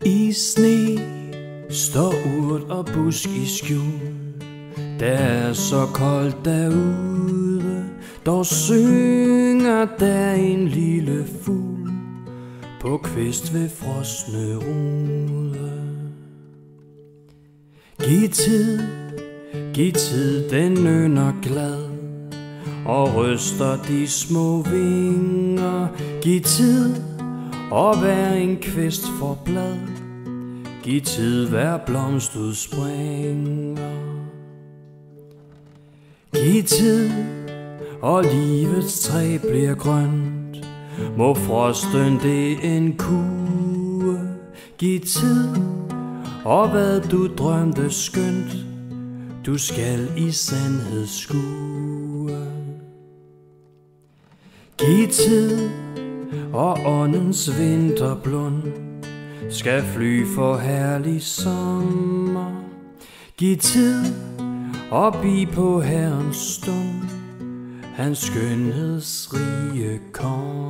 I sne står urt og busk i skjul. Der er så koldt derude, dog synger der en lille fugl på kvist ved frosne rude. Giv tid, den nynner glad og ryster de små vinger. Giv tid og hver en kvist for blad. Giv tid, hver blomst udspringer. Giv tid, og livets træ bliver grønt. Må frosten det en kue. Giv tid, og hvad du drømte skønt, du skal i sandhed skue. Giv tid, og åndens vinterblund skal fly for herlig sommer. Giv tid, og bi på Herrens stund, hans skønhedsrige kommer.